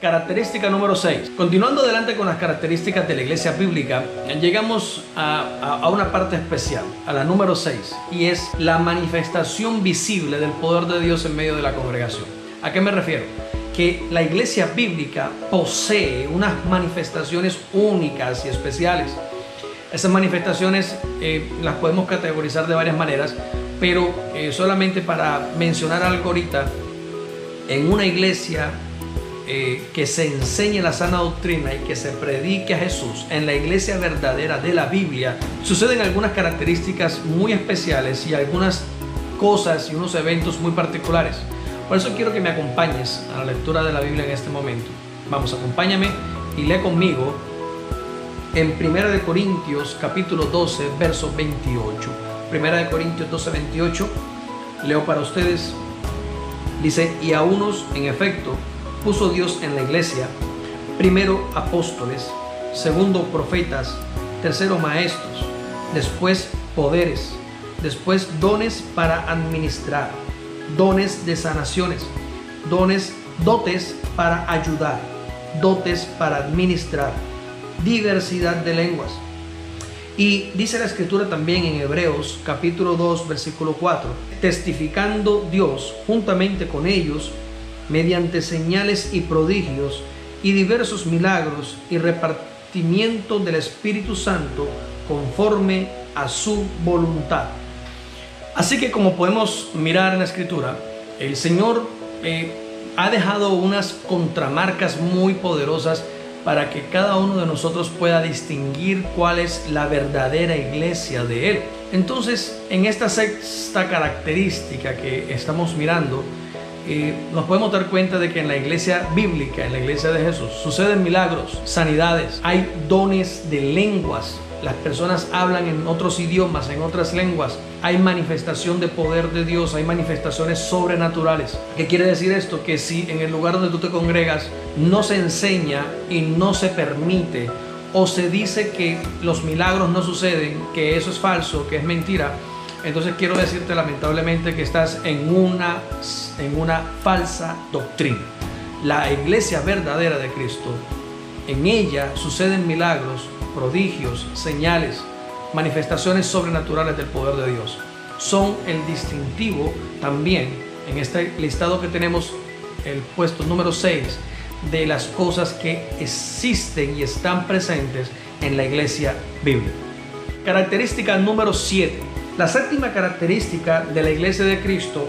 Característica número 6. Continuando adelante con las características de la iglesia bíblica, llegamos a una parte especial, a la número 6, y es la manifestación visible del poder de Dios en medio de la congregación. ¿A qué me refiero? Que la iglesia bíblica posee unas manifestaciones únicas y especiales. Esas manifestaciones las podemos categorizar de varias maneras, pero solamente para mencionar algo ahorita, en una iglesia que se enseñe la sana doctrina y que se predique a Jesús, en la iglesia verdadera de la Biblia, suceden algunas características muy especiales y algunas cosas y unos eventos muy particulares. Por eso quiero que me acompañes a la lectura de la Biblia en este momento. Vamos, acompáñame y lee conmigo en 1 de Corintios capítulo 12, verso 28. 1 de Corintios 12, 28, leo para ustedes. Dice: y a unos, en efecto, puso Dios en la iglesia, primero apóstoles, segundo profetas, tercero maestros, después poderes, después dones para administrar, dones de sanaciones, dotes para ayudar, dotes para administrar, diversidad de lenguas. Y dice la escritura también en Hebreos capítulo 2 versículo 4, testificando Dios juntamente con ellos mediante señales y prodigios y diversos milagros y repartimiento del Espíritu Santo conforme a su voluntad. Así que, como podemos mirar en la escritura, el Señor ha dejado unas contramarcas muy poderosas para que cada uno de nosotros pueda distinguir cuál es la verdadera iglesia de Él. Entonces, en esta sexta característica que estamos mirando, nos podemos dar cuenta de que en la iglesia bíblica, en la iglesia de Jesús, suceden milagros, sanidades, hay dones de lenguas, las personas hablan en otros idiomas, en otras lenguas, hay manifestación de poder de Dios, hay manifestaciones sobrenaturales. ¿Qué quiere decir esto? Que si en el lugar donde tú te congregas no se enseña y no se permite, o se dice que los milagros no suceden, que eso es falso, que es mentira, entonces quiero decirte lamentablemente que estás en una falsa doctrina. La iglesia verdadera de Cristo, en ella suceden milagros, prodigios, señales, manifestaciones sobrenaturales del poder de Dios. Son el distintivo también, en este listado que tenemos, el puesto número 6, de las cosas que existen y están presentes en la iglesia bíblica. Característica número 7. La séptima característica de la iglesia de Cristo,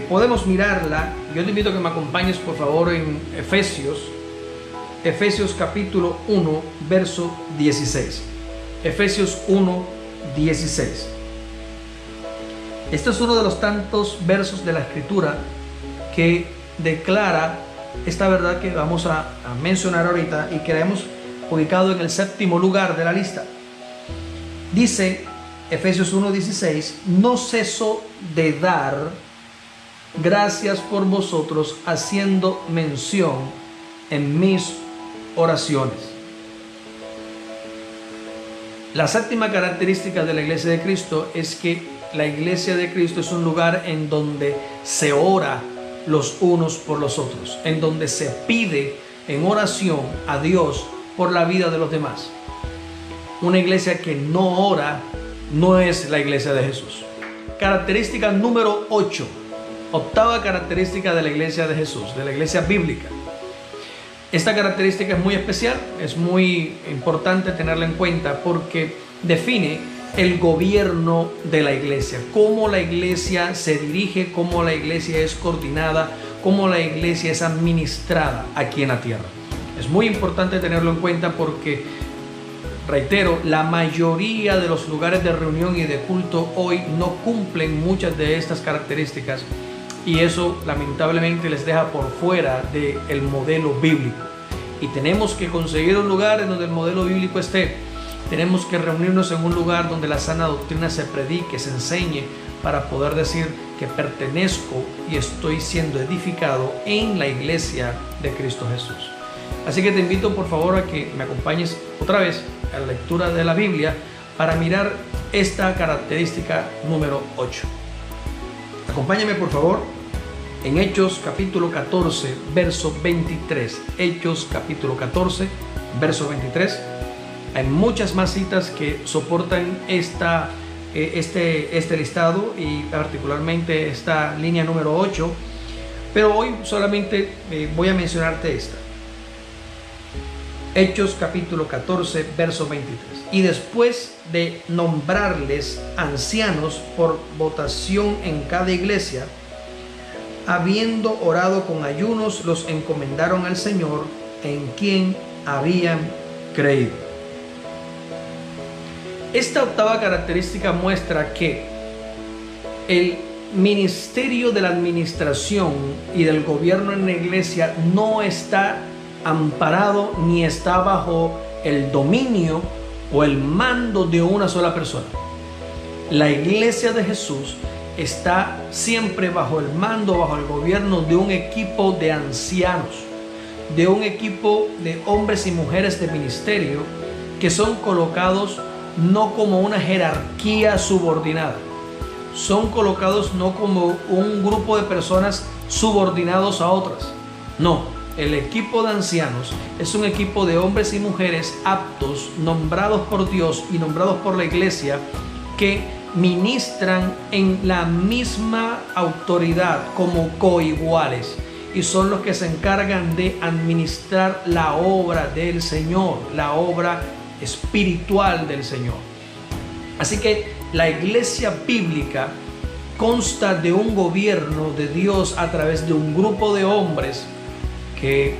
podemos mirarla. Yo te invito a que me acompañes por favor en Efesios capítulo 1 verso 16. Efesios 1, 16. Este es uno de los tantos versos de la escritura que declara esta verdad que vamos a mencionar ahorita y que la hemos ubicado en el séptimo lugar de la lista. Dice Efesios 1:16: no ceso de dar gracias por vosotros, haciendo mención en mis oraciones. La séptima característica de la iglesia de Cristo es que la iglesia de Cristo es un lugar en donde se ora los unos por los otros, en donde se pide en oración a Dios por la vida de los demás. Una iglesia que no ora no es la iglesia de Jesús. Característica número 8, octava característica de la iglesia de Jesús, de la iglesia bíblica. Esta característica es muy especial, es muy importante tenerla en cuenta porque define el gobierno de la iglesia, cómo la iglesia se dirige, cómo la iglesia es coordinada, cómo la iglesia es administrada aquí en la tierra. Es muy importante tenerlo en cuenta porque, reitero, la mayoría de los lugares de reunión y de culto hoy no cumplen muchas de estas características y eso lamentablemente les deja por fuera del modelo bíblico. Y tenemos que conseguir un lugar en donde el modelo bíblico esté. Tenemos que reunirnos en un lugar donde la sana doctrina se predique, se enseñe, para poder decir que pertenezco y estoy siendo edificado en la iglesia de Cristo Jesús. Así que te invito por favor a que me acompañes otra vez a la lectura de la Biblia para mirar esta característica número 8. Acompáñame por favor en Hechos capítulo 14, verso 23. Hechos capítulo 14, verso 23. Hay muchas más citas que soportan este listado y particularmente esta línea número 8, pero hoy solamente voy a mencionarte esta. Hechos capítulo 14, verso 23. Y después de nombrarles ancianos por votación en cada iglesia, habiendo orado con ayunos, los encomendaron al Señor, en quien habían creído. Esta octava característica muestra que el ministerio de la administración y del gobierno en la iglesia no está amparado ni está bajo el dominio o el mando de una sola persona. La iglesia de Jesús está siempre bajo el mando, bajo el gobierno de un equipo de ancianos, de un equipo de hombres y mujeres de ministerio que son colocados no como una jerarquía subordinada, son colocados no como un grupo de personas subordinados a otras. No, el equipo de ancianos es un equipo de hombres y mujeres aptos, nombrados por Dios y nombrados por la iglesia, que ministran en la misma autoridad como coiguales, y son los que se encargan de administrar la obra del Señor, la obra espiritual del Señor. Así que la iglesia bíblica consta de un gobierno de Dios a través de un grupo de hombres que,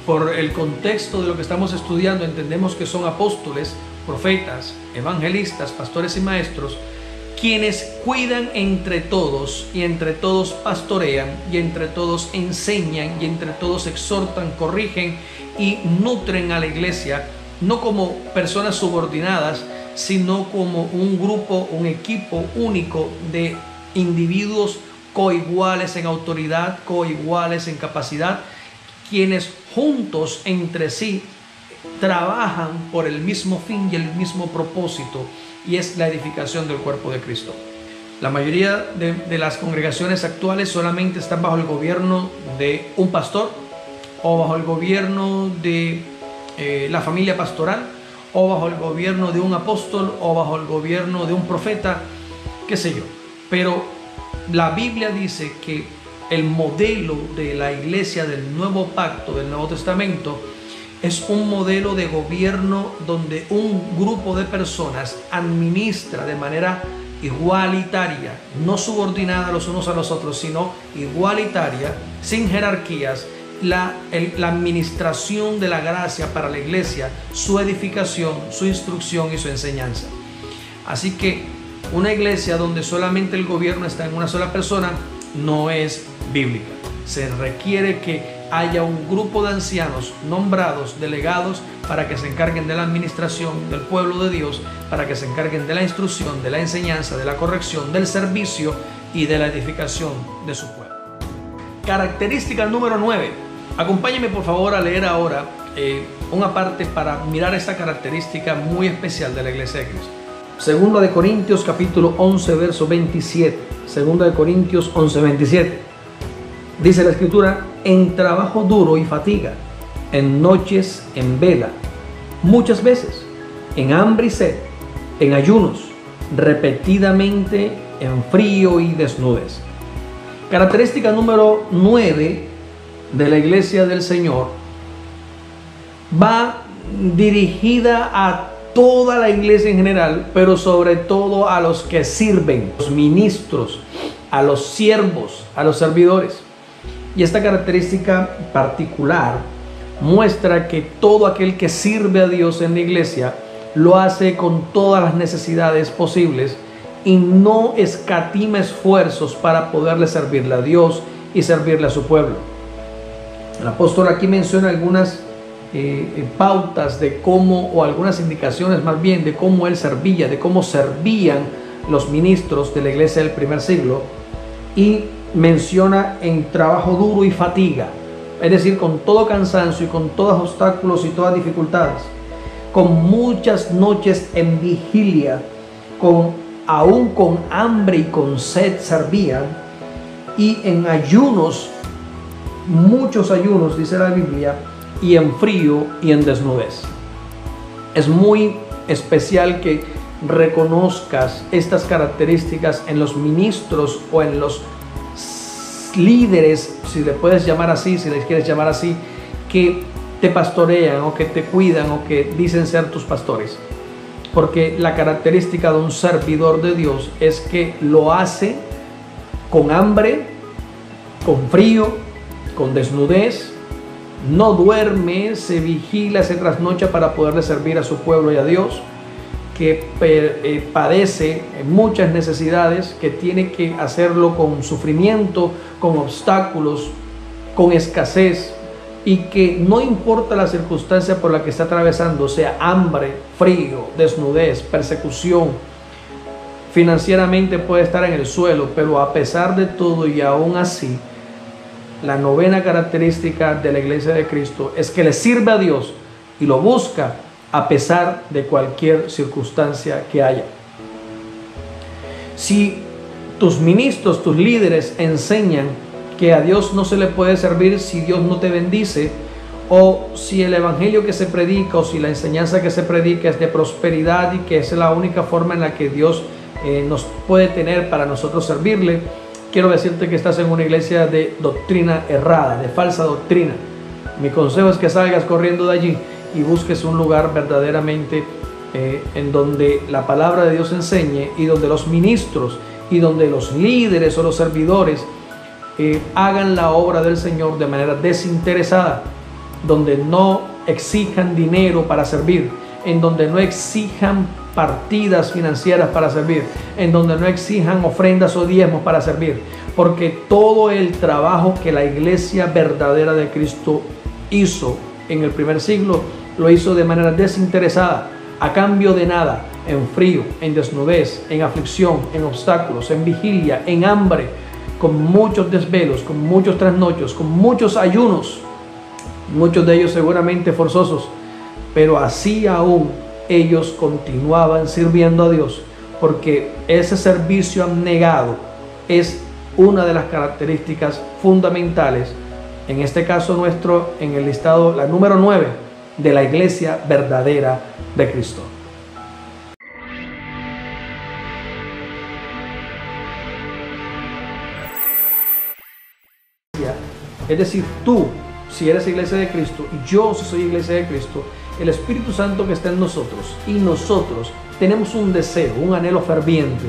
por el contexto de lo que estamos estudiando, entendemos que son apóstoles, profetas, evangelistas, pastores y maestros, quienes cuidan entre todos y entre todos pastorean y entre todos enseñan y entre todos exhortan, corrigen y nutren a la iglesia, no como personas subordinadas, sino como un grupo, un equipo único de individuos coiguales en autoridad, coiguales en capacidad, quienes juntos entre sí trabajan por el mismo fin y el mismo propósito, y es la edificación del cuerpo de Cristo. La mayoría de las congregaciones actuales solamente están bajo el gobierno de un pastor, o bajo el gobierno de la familia pastoral, o bajo el gobierno de un apóstol, o bajo el gobierno de un profeta, qué sé yo. Pero la Biblia dice que el modelo de la iglesia del nuevo pacto, del Nuevo Testamento, es un modelo de gobierno donde un grupo de personas administra de manera igualitaria, no subordinada los unos a los otros, sino igualitaria, sin jerarquías, la administración de la gracia para la iglesia, su edificación, su instrucción y su enseñanza. Así que una iglesia donde solamente el gobierno está en una sola persona no es bíblica. Se requiere que haya un grupo de ancianos nombrados, delegados, para que se encarguen de la administración del pueblo de Dios, para que se encarguen de la instrucción, de la enseñanza, de la corrección, del servicio y de la edificación de su pueblo. Característica número 9. Acompáñenme por favor a leer ahora una parte para mirar esta característica muy especial de la iglesia de Cristo. Segunda de Corintios capítulo 11 verso 27. Segunda de Corintios 11, 27. Dice la escritura: en trabajo duro y fatiga, en noches en vela, muchas veces, en hambre y sed, en ayunos, repetidamente en frío y desnudez. Característica número 9 de la iglesia del Señor va dirigida a toda la iglesia en general, pero sobre todo a los que sirven, los ministros, a los siervos, a los servidores. Y esta característica particular muestra que todo aquel que sirve a Dios en la iglesia lo hace con todas las necesidades posibles y no escatima esfuerzos para poderle servirle a Dios y servirle a su pueblo. El apóstol aquí menciona algunas pautas de cómo, o algunas indicaciones más bien, de cómo él servía, de cómo servían los ministros de la iglesia del primer siglo, y menciona en trabajo duro y fatiga, es decir, con todo cansancio y con todos obstáculos y todas dificultades, con muchas noches en vigilia, aún con hambre y con sed servían, y en ayunos, muchos ayunos, dice la Biblia, y en frío y en desnudez. Es muy especial que reconozcas estas características en los ministros o en los líderes, si le puedes llamar así, si les quieres llamar así, que te pastorean o que te cuidan o que dicen ser tus pastores. Porque la característica de un servidor de Dios es que lo hace con hambre, con frío, con desnudez, no duerme, se vigila, se trasnocha para poderle servir a su pueblo y a Dios, que padece muchas necesidades, que tiene que hacerlo con sufrimiento, con obstáculos, con escasez, y que no importa la circunstancia por la que está atravesando, sea hambre, frío, desnudez, persecución, financieramente puede estar en el suelo, pero a pesar de todo y aún así, la novena característica de la iglesia de Cristo es que le sirve a Dios y lo busca a pesar de cualquier circunstancia que haya. Si tus ministros, tus líderes enseñan que a Dios no se le puede servir si Dios no te bendice, o si el evangelio que se predica o si la enseñanza que se predica es de prosperidad y que es la única forma en la que Dios nos puede tener para nosotros servirle, quiero decirte que estás en una iglesia de doctrina errada, de falsa doctrina. Mi consejo es que salgas corriendo de allí y busques un lugar verdaderamente en donde la palabra de Dios enseñe y donde los ministros y donde los líderes o los servidores hagan la obra del Señor de manera desinteresada, donde no exijan dinero para servir, en donde no exijan partidas financieras para servir, en donde no exijan ofrendas o diezmos para servir, porque todo el trabajo que la iglesia verdadera de Cristo hizo en el primer siglo, lo hizo de manera desinteresada, a cambio de nada, en frío, en desnudez, en aflicción, en obstáculos, en vigilia, en hambre, con muchos desvelos, con muchos trasnochos, con muchos ayunos, muchos de ellos seguramente forzosos, pero así aún ellos continuaban sirviendo a Dios, porque ese servicio abnegado es una de las características fundamentales, en este caso nuestro, en el listado, la número 9 de la iglesia verdadera de Cristo. Es decir, tú, si eres iglesia de Cristo, y yo si soy iglesia de Cristo, el Espíritu Santo que está en nosotros y nosotros tenemos un deseo, un anhelo ferviente